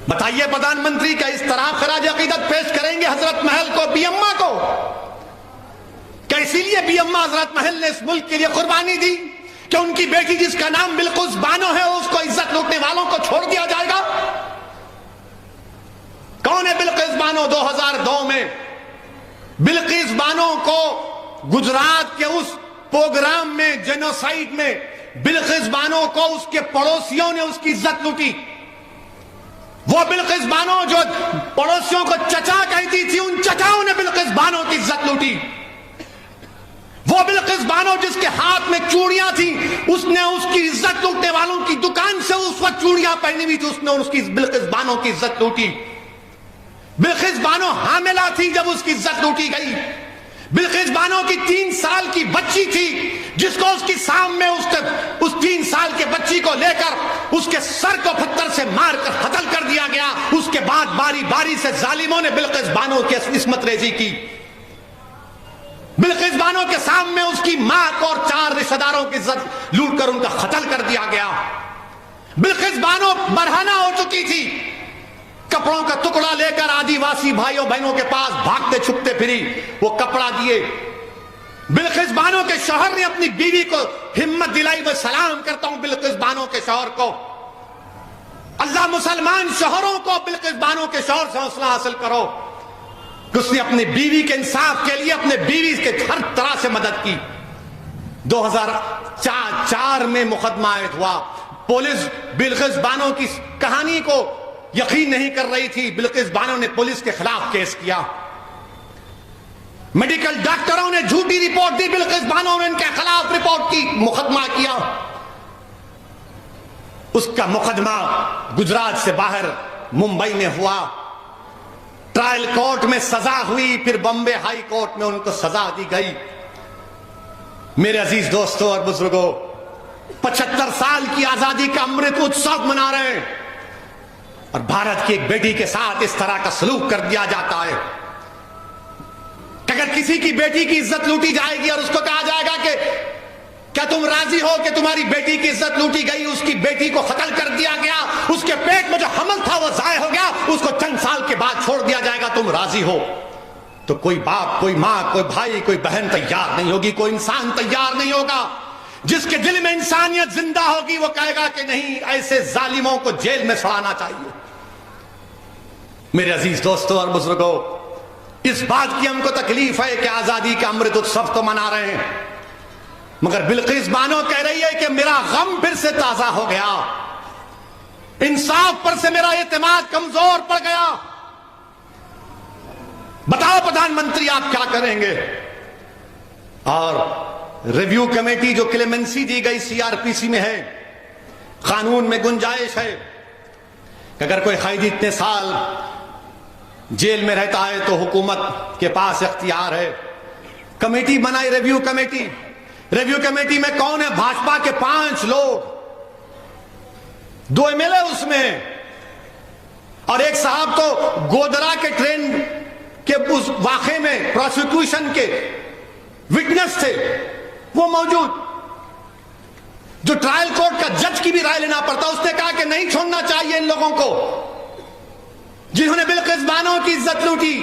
بتائیے پردھان منتری کیا اس طرح خراج عقیدت پیش کریں گے حضرت محل کو، بی اما کو؟ کیا اسی لیے بی اما حضرت محل نے اس ملک کے لیے قربانی دی کہ ان کی بیٹی جس کا نام بلقیس بانو ہے اس کو عزت لوٹنے والوں کو چھوڑ دیا جائے گا؟ کون ہے بلقیس بانو؟ 2002 میں بلقیس بانو کو گجرات کے اس پروگرام میں، جینوسائیڈ میں، بلقیس بانو کو اس کے پڑوسیوں نے اس کی عزت لوٹی۔ وہ بلقیس بانو جو پڑوسیوں کو چچا کہتی تھی، ان چچاؤں نے بلقیس بانو کی عزت لوٹی۔ وہ بلقیس بانو جس کے ہاتھ میں چوڑیاں تھیں، اس نے اس کی عزت لوٹنے والوں کی دکان سے اس وقت چوڑیاں پہنی ہوئی تھی، اس نے اس کی بلقیس بانو کی عزت لوٹی۔ بلقیس بانو حاملہ تھی جب اس کی عزت لوٹی گئی۔ بلقیس بانو کی 3 سال کی بچی تھی جس کو اس کی سامنے اس 3 سال کے بچی کو لے کر اس کے سر کو پتھر سے مار کر قتل کر دیا گیا۔ اس کے بعد باری باری سے ظالموں نے بلقیس بانو کی عصمت ریزی کی۔ بلقیس بانو کے سامنے اس کی ماں کو اور 4 رشتہ داروں کی عزت لوٹ کر ان کا قتل کر دیا گیا۔ بلقیس بانو برہنہ ہو چکی تھی، کپڑوں کا ٹکڑا لے کر آدی واسی بھائیوں بہنوں کے پاس بھاگتے چھپتے پھری، وہ کپڑا دیے۔ بلقیس بانو کے شوہر نے اپنی بیوی کو ہمت دلائی، میں سلام کرتا ہوں بلقیس بانو کے شوہر کو۔ اللہ مسلمان شوہروں کو بلقیس بانو کے شوہر سے حوصلہ حاصل کرو کہ اس نے اپنی بیوی کے انصاف کے لیے اپنے بیوی کے ہر طرح سے مدد کی۔ 2004 میں مقدمہ عائد ہوا۔ پولیس بلقیس بانو کی کہانی کو یقین نہیں کر رہی تھی، بلقیس بانو نے پولیس کے خلاف کیس کیا۔ میڈیکل ڈاکٹروں نے جھوٹی رپورٹ دی، بلقیس بانو نے ان کے خلاف رپورٹ کی، مقدمہ کیا۔ اس کا مقدمہ گجرات سے باہر ممبئی میں ہوا، ٹرائل کورٹ میں سزا ہوئی، پھر بمبے ہائی کورٹ میں ان کو سزا دی گئی۔ میرے عزیز دوستوں اور بزرگوں، 75 سال کی آزادی کا امرت اتسو منا رہے ہیں اور بھارت کی ایک بیٹی کے ساتھ اس طرح کا سلوک کر دیا جاتا ہے کہ اگر کسی کی بیٹی کی عزت لوٹی جائے گی اور اس کو کہا جائے گا کہ کیا تم راضی ہو کہ تمہاری بیٹی کی عزت لوٹی گئی، اس کی بیٹی کو قتل کر دیا گیا، اس کے پیٹ میں جو حمل تھا وہ ضائع ہو گیا، اس کو چند سال کے بعد چھوڑ دیا جائے گا، تم راضی ہو؟ تو کوئی باپ، کوئی ماں، کوئی بھائی، کوئی بہن تیار نہیں ہوگی، کوئی انسان تیار نہیں ہوگا۔ جس کے دل میں انسانیت زندہ ہوگی وہ کہے گا کہ نہیں، ایسے ظالموں کو جیل میں سڑانا چاہیے۔ میرے عزیز دوستوں اور بزرگوں، اس بات کی ہم کو تکلیف ہے کہ آزادی کا امرت اتسو تو منا رہے ہیں، مگر بلقیس بانو کہہ رہی ہے کہ میرا غم پھر سے تازہ ہو گیا، انصاف پر سے میرا اعتماد کمزور پڑ گیا۔ بتاؤ پردھان منتری آپ کیا کریں گے؟ اور ریویو کمیٹی جو کلیمنسی دی گئی CRPC میں ہے، قانون میں گنجائش ہے کہ اگر کوئی قیدی اتنے سال جیل میں رہتا ہے تو حکومت کے پاس اختیار ہے، کمیٹی بنائی ریویو کمیٹی۔ ریویو کمیٹی میں کون ہے؟ بھاجپا کے 5 لوگ، 2 MLA اس میں، اور ایک صاحب تو گودرا کے ٹرین کے اس واقعے میں پروسیکیوشن کے وٹنس تھے، وہ موجود، جو ٹرائل کورٹ کا جج کی بھی رائے لینا پڑتا، اس نے کہا کہ نہیں چھوڑنا چاہیے ان لوگوں کو جنہوں نے بلقیس بانو کی عزت لوٹی،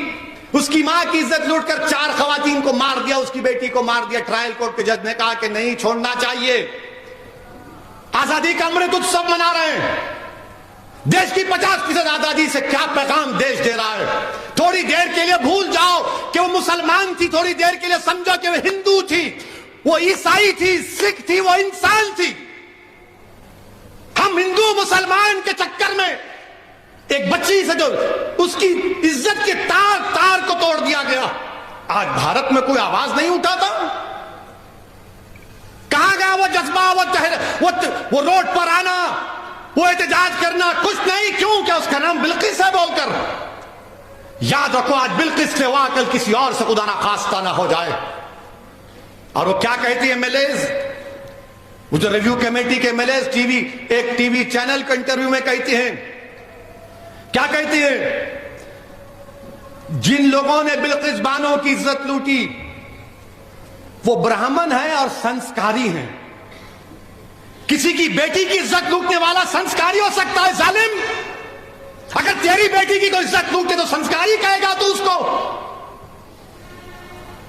اس کی ماں کی عزت لوٹ کر 4 خواتین کو مار دیا، اس کی بیٹی کو مار دیا۔ ٹرائل کورٹ کے جج نے کہا کہ نہیں چھوڑنا چاہیے۔ آزادی کا امرت اتسو منا رہے ہیں، دیش کی 50% آزادی سے کیا پیغام دیش دے رہا ہے؟ تھوڑی دیر کے لیے بھول جاؤ کہ وہ مسلمان تھی، تھوڑی دیر کے لیے سمجھو کہ وہ ہندو تھی، وہ عیسائی تھی، سکھ تھی، وہ انسان تھی۔ ہم ہندو مسلمان کے چکر میں ایک بچی سے جو اس کی عزت کے تار کو توڑ دیا گیا، آج بھارت میں کوئی آواز نہیں اٹھاتا۔ کہاں گیا وہ جذبہ، وہ روڈ پر آنا، وہ احتجاج کرنا؟ کچھ نہیں، کیوں کہ اس کا نام بلقیس ہے بول کر۔ یاد رکھو آج بلقیس سے ہوا، کل کسی اور سے خدا نہ خواستہ نہ ہو جائے۔ اور وہ کیا کہتی ہے MLAs، وہ جو ریویو کمیٹی کے MLAs ایک ٹی وی چینل کے انٹرویو میں کہتی ہیں، کیا کہتی ہے؟ جن لوگوں نے بلقیس بانو کی عزت لوٹی وہ برہمن ہیں اور سنسکاری ہیں۔ کسی کی بیٹی کی عزت لوٹنے والا سنسکاری ہو سکتا ہے ظالم؟ اگر تیری بیٹی کی کوئی عزت لوٹے تو سنسکاری کہے گا تو اس کو؟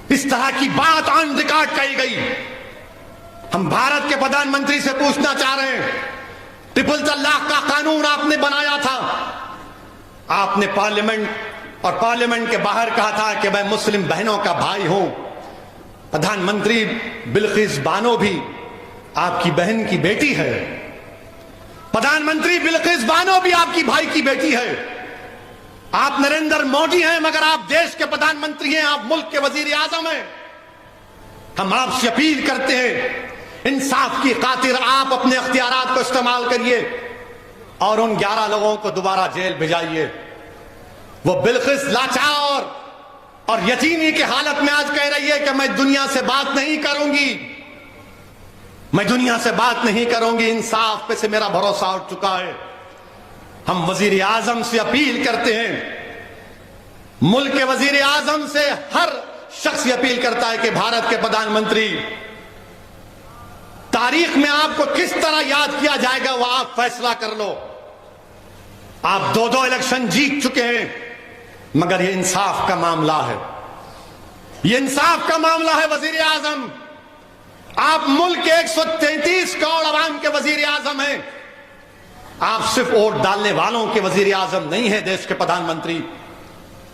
اس طرح کی بات آن ریکارڈ کہی گئی. ہم بھارت کے پردھان منتری سے پوچھنا چاہ رہے ہیں، ٹرپل طلاق کا قانون آپ نے بنایا تھا، آپ نے پارلیمنٹ اور پارلیمنٹ کے باہر کہا تھا کہ میں مسلم بہنوں کا بھائی ہوں. پردھان منتری بلقیس بانو بھی آپ کی بہن کی بیٹی ہے. پردھان منتری بلقیس بانو بھی آپ کی بھائی کی بیٹی ہے. آپ نریندر مودی ہیں مگر آپ دیش کے پردھان منتری ہیں، آپ ملک کے وزیر اعظم ہیں. ہم آپ سے اپیل کرتے ہیں، انصاف کی خاطر آپ اپنے اختیارات کو استعمال کریے اور ان 11 لوگوں کو دوبارہ جیل بھیجائیے. وہ بلقیس لاچار اور یتیمی کی حالت میں آج کہہ رہی ہے کہ میں دنیا سے بات نہیں کروں گی، میں دنیا سے بات نہیں کروں گی، انصاف پہ سے میرا بھروسہ اٹھ چکا ہے. ہم وزیر اعظم سے اپیل کرتے ہیں، ملک کے وزیر اعظم سے ہر شخص یہ اپیل کرتا ہے کہ بھارت کے پردھان منتری تاریخ میں آپ کو کس طرح یاد کیا جائے گا وہ آپ فیصلہ کر لو. آپ 2 الیکشن جیت چکے ہیں مگر یہ انصاف کا معاملہ ہے، یہ انصاف کا معاملہ ہے. وزیر اعظم آپ ملک کے 133 کروڑ عوام کے وزیر اعظم ہیں، آپ صرف ووٹ ڈالنے والوں کے وزیر اعظم نہیں ہیں، دیش کے پردھان منتری.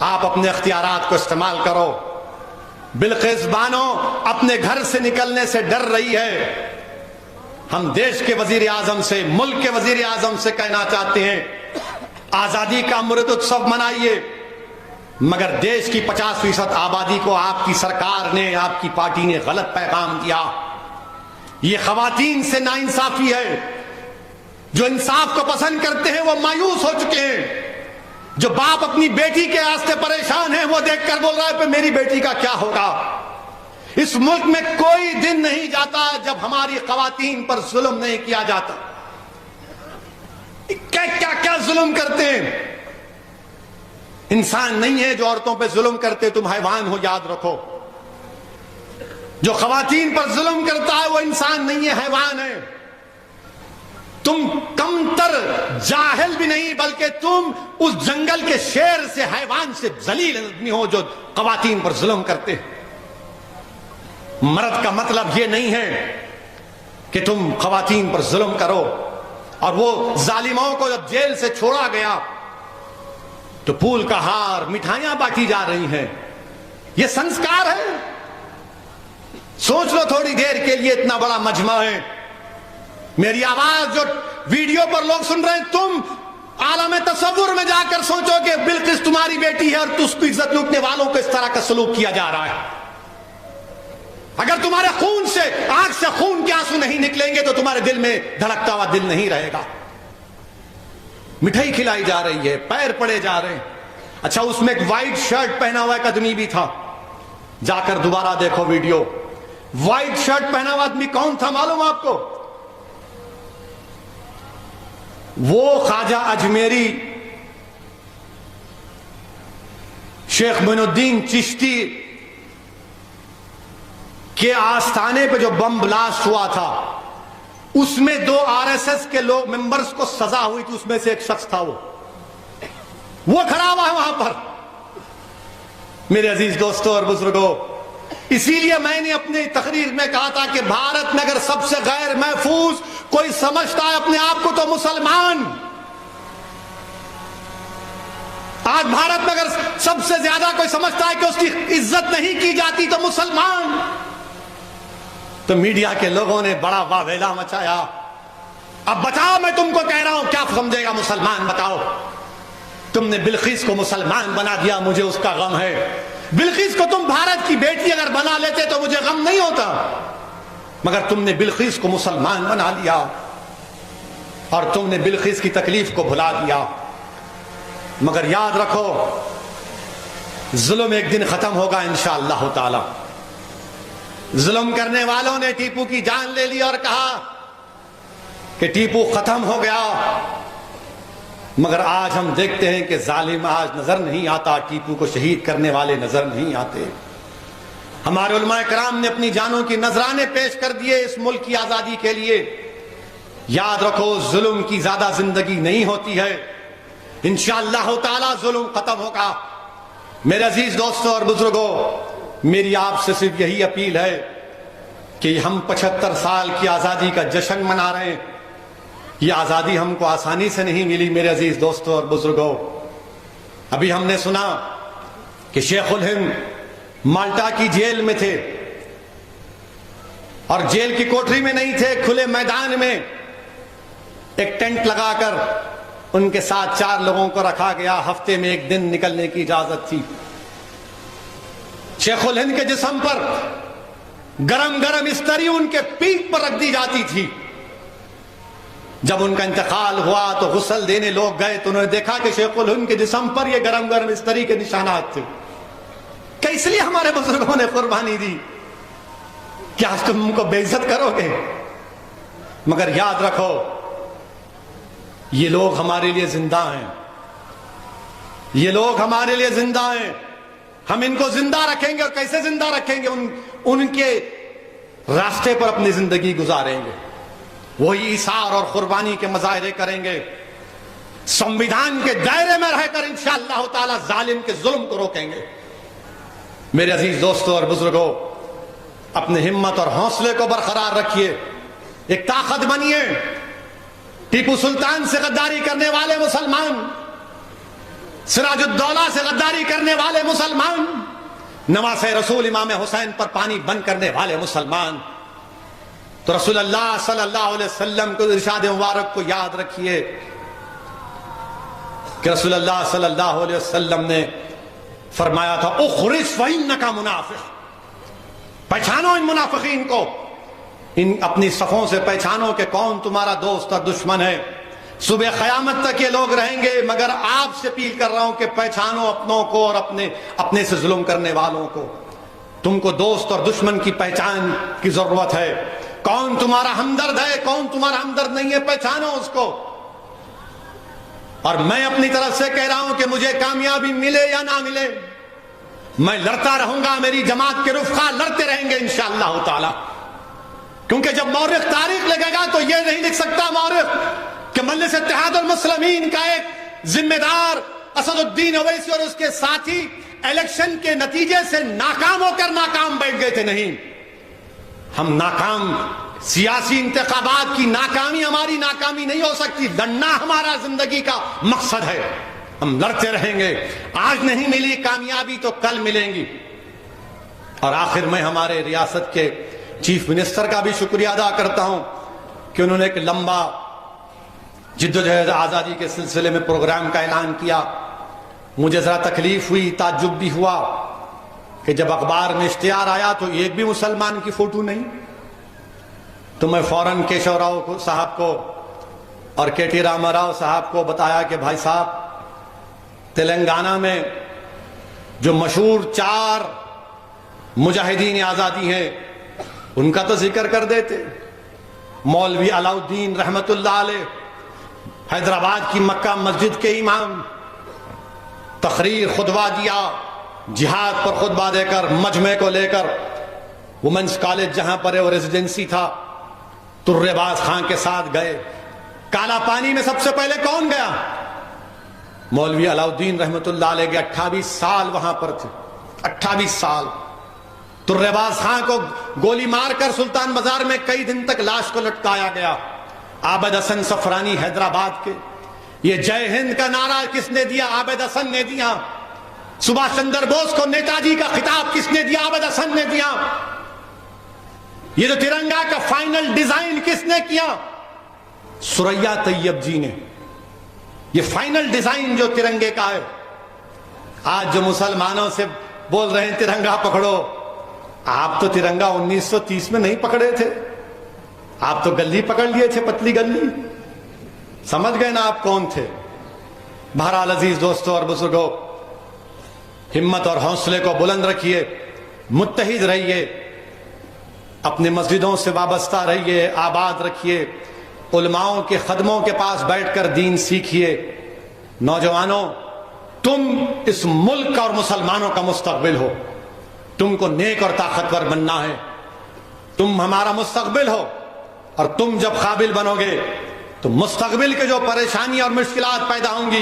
آپ اپنے اختیارات کو استعمال کرو. بلقیس بانو اپنے گھر سے نکلنے سے ڈر رہی ہے. ہم دیش کے وزیر اعظم سے، ملک کے وزیر اعظم سے کہنا چاہتے ہیں، آزادی کا امرت اتسو منائیے مگر دیش کی 50% آبادی کو آپ کی سرکار نے، آپ کی پارٹی نے غلط پیغام دیا. یہ خواتین سے ناانصافی ہے. جو انصاف کو پسند کرتے ہیں وہ مایوس ہو چکے ہیں. جو باپ اپنی بیٹی کے واسطے پریشان ہے وہ دیکھ کر بول رہا ہے کہ میری بیٹی کا کیا ہوگا. اس ملک میں کوئی دن نہیں جاتا جب ہماری خواتین پر ظلم نہیں کیا جاتا. کیا کیا ظلم کرتے ہیں. انسان نہیں ہے جو عورتوں پہ ظلم کرتے، تم حیوان ہو، یاد رکھو. جو خواتین پر ظلم کرتا ہے وہ انسان نہیں ہے، حیوان ہے. تم کمتر جاہل بھی نہیں بلکہ تم اس جنگل کے شیر سے، حیوان سے ذلیل آدمی ہو جو خواتین پر ظلم کرتے. مرد کا مطلب یہ نہیں ہے کہ تم خواتین پر ظلم کرو. اور وہ ظالموں کو جب جیل سے چھوڑا گیا تو پھول کا ہار، مٹھائیاں بانٹی جا رہی ہیں. یہ سنسکار ہے. سوچ لو تھوڑی دیر کے لیے، اتنا بڑا مجمع ہے، میری آواز جو ویڈیو پر لوگ سن رہے ہیں، تم عالم تصور میں جا کر سوچو کہ بلقیس تمہاری بیٹی ہے اور اس کو عزت لوٹنے والوں کو اس طرح کا سلوک کیا جا رہا ہے. اگر تمہارے خون سے، آنکھ سے خون کے آنسو نہیں نکلیں گے تو تمہارے دل میں دھڑکتا ہوا دل نہیں رہے گا. مٹھائی کھلائی جا رہی ہے، پیر پڑے جا رہے ہیں. اچھا، اس میں ایک وائٹ شرٹ پہنا ہوا ایک آدمی بھی تھا، جا کر دوبارہ دیکھو ویڈیو. وائٹ شرٹ پہنا ہوا آدمی کون تھا معلوم آپ کو؟ وہ خواجہ اجمیری شیخ معین الدین چشتی کے آستانے پہ جو بم بلاسٹ ہوا تھا، اس میں 2 RSS کے لوگ ممبرز کو سزا ہوئی تھی، اس میں سے ایک شخص تھا. وہ کھڑا ہوا ہے وہاں پر. میرے عزیز دوستوں اور بزرگوں، اسی لیے میں نے اپنی تقریر میں کہا تھا کہ بھارت میں اگر سب سے غیر محفوظ کوئی سمجھتا ہے اپنے آپ کو تو مسلمان. آج بھارت میں اگر سب سے زیادہ کوئی سمجھتا ہے کہ اس کی عزت نہیں کی جاتی تو مسلمان. تو میڈیا کے لوگوں نے بڑا واویلا مچایا. اب بتاؤ، میں تم کو کہہ رہا ہوں، کیا سمجھے گا مسلمان؟ بتاؤ. تم نے بلقیس کو مسلمان بنا دیا، مجھے اس کا غم ہے. بلقیس کو تم بھارت کی بیٹی اگر بنا لیتے تو مجھے غم نہیں ہوتا، مگر تم نے بلقیس کو مسلمان بنا لیا اور تم نے بلقیس کی تکلیف کو بھلا دیا. مگر یاد رکھو، ظلم ایک دن ختم ہوگا انشاءاللہ تعالی. ظلم کرنے والوں نے ٹیپو کی جان لے لی اور کہا کہ ٹیپو ختم ہو گیا، مگر آج ہم دیکھتے ہیں کہ ظالم آج نظر نہیں آتا، ٹیپو کو شہید کرنے والے نظر نہیں آتے. ہمارے علماء کرام نے اپنی جانوں کی نذرانے پیش کر دیے اس ملک کی آزادی کے لیے. یاد رکھو، ظلم کی زیادہ زندگی نہیں ہوتی ہے. انشاءاللہ تعالی ظلم ختم ہوگا۔ میرے عزیز دوستوں اور بزرگوں، میری آپ سے صرف یہی اپیل ہے کہ ہم 75 سال کی آزادی کا جشن منا رہے ہیں۔ یہ آزادی ہم کو آسانی سے نہیں ملی میرے عزیز دوستوں اور بزرگوں۔ ابھی ہم نے سنا کہ شیخ الہند مالٹا کی جیل میں تھے، اور جیل کی کوٹری میں نہیں تھے، کھلے میدان میں ایک ٹینٹ لگا کر ان کے ساتھ 4 لوگوں کو رکھا گیا، ہفتے میں 1 دن نکلنے کی اجازت تھی۔ شیخ الہند کے جسم پر گرم گرم استری ان کے پیٹھ پر رکھ دی جاتی تھی۔ جب ان کا انتقال ہوا تو غسل دینے لوگ گئے تو انہوں نے دیکھا کہ شیخ الہند کے جسم پر یہ گرم گرم استری کے نشانات تھے۔ کہ اس لیے ہمارے بزرگوں نے قربانی دی کہ آج تم ان کو بے عزت کرو گے؟ مگر یاد رکھو، یہ لوگ ہمارے لیے زندہ ہیں، یہ لوگ ہمارے لیے زندہ ہیں۔ ہم ان کو زندہ رکھیں گے، اور کیسے زندہ رکھیں گے؟ ان کے راستے پر اپنی زندگی گزاریں گے، وہی ایثار اور قربانی کے مظاہرے کریں گے، سنویدھان کے دائرے میں رہ کر انشاءاللہ تعالی ظالم کے ظلم کو روکیں گے۔ میرے عزیز دوستوں اور بزرگوں، اپنے ہمت اور حوصلے کو برقرار رکھیے، ایک طاقت بنیے۔ ٹیپو سلطان سے غداری کرنے والے مسلمان، سراج الدولہ سے غداری کرنے والے مسلمان، نواسہ رسول امام حسین پر پانی بند کرنے والے مسلمان، تو رسول اللہ صلی اللہ علیہ وسلم کو ارشاد مبارک کو یاد رکھیے کہ رسول اللہ صلی اللہ علیہ وسلم نے فرمایا تھا اخرج فإنک منافق، پہچانو ان منافقین کو، ان اپنی صفوں سے پہچانو کہ کون تمہارا دوست اور دشمن ہے۔ صبح قیامت تک یہ لوگ رہیں گے، مگر آپ سے اپیل کر رہا ہوں کہ پہچانو اپنوں کو اور اپنے سے ظلم کرنے والوں کو۔ تم کو دوست اور دشمن کی پہچان کی ضرورت ہے، کون تمہارا ہمدرد ہے، کون تمہارا ہمدرد نہیں ہے، پہچانو اس کو۔ اور میں اپنی طرف سے کہہ رہا ہوں کہ مجھے کامیابی ملے یا نہ ملے، میں لڑتا رہوں گا، میری جماعت کے رفقا لڑتے رہیں گے انشاءاللہ تعالی، کیونکہ جب مورخ تاریخ لگے گا تو یہ نہیں لکھ سکتا مورخ کہ مجلس اتحاد المسلمین کا ایک ذمہ دار اسد الدین اویسی اور اس کے ساتھی الیکشن کے نتیجے سے ناکام ہو کر ناکام بیٹھ گئے تھے۔ نہیں، ہم ناکام، سیاسی انتخابات کی ناکامی ہماری ناکامی نہیں ہو سکتی، لڑنا ہمارا زندگی کا مقصد ہے، ہم لڑتے رہیں گے۔ آج نہیں ملی کامیابی تو کل ملیں گی۔ اور آخر میں ہمارے ریاست کے چیف منسٹر کا بھی شکریہ ادا کرتا ہوں کہ انہوں نے ایک لمبا جدوجہد آزادی کے سلسلے میں پروگرام کا اعلان کیا۔ مجھے ذرا تکلیف ہوئی، تعجب بھی ہوا کہ جب اخبار میں اشتہار آیا تو ایک بھی مسلمان کی فوٹو نہیں، تو میں فوراً کیشو راؤ صاحب کو اور کے ٹی راما راؤ صاحب کو بتایا کہ بھائی صاحب، تلنگانہ میں جو مشہور 4 مجاہدین آزادی ہیں ان کا تو ذکر کر دیتے۔ مولوی علاؤالدین رحمت اللہ علیہ، حیدرآباد کی مکہ مسجد کے امام، تقریر خطبہ دیا، جہاد پر خطبہ دے کر مجمع کو لے کر وومنس کالج جہاں پر وہ ریزیڈنسی تھا، ترے باز خان کے ساتھ گئے۔ کالا پانی میں سب سے پہلے کون گیا؟ مولوی علاؤالدین رحمت اللہ علیہ کے 28 سال وہاں پر تھے، 28 سال۔ ترے باز خان کو گولی مار کر سلطان بازار میں کئی دن تک لاش کو لٹکایا گیا۔ عابد حسن صفرانی حیدرآباد کے، یہ جے ہند کا نعرہ کس نے دیا؟ عابد حسن نے دیا۔ سبھاش چندر بوس کو نیتا جی کا خطاب کس نے دیا؟ عابد حسن نے دیا۔ یہ جو ترنگا کا فائنل ڈیزائن کس نے کیا؟ سریا طیب جی نے۔ یہ فائنل ڈیزائن جو ترنگے کا ہے، آج جو مسلمانوں سے بول رہے ہیں ترنگا پکڑو، آپ تو ترنگا 1930 میں نہیں پکڑے تھے، آپ تو گلی پکڑ لیے تھے، پتلی گلی۔ سمجھ گئے نا آپ کون تھے؟ بہرحال عزیز دوستوں اور بزرگوں، ہمت اور حوصلے کو بلند رکھیے، متحد رہیے، اپنے مسجدوں سے وابستہ رہیے، آباد رکھیے، علماؤں کے خدموں کے پاس بیٹھ کر دین سیکھیے۔ نوجوانوں، تم اس ملک اور مسلمانوں کا مستقبل ہو، تم کو نیک اور طاقتور بننا ہے، تم ہمارا مستقبل ہو، اور تم جب قابل بنو گے تو مستقبل کے جو پریشانی اور مشکلات پیدا ہوں گی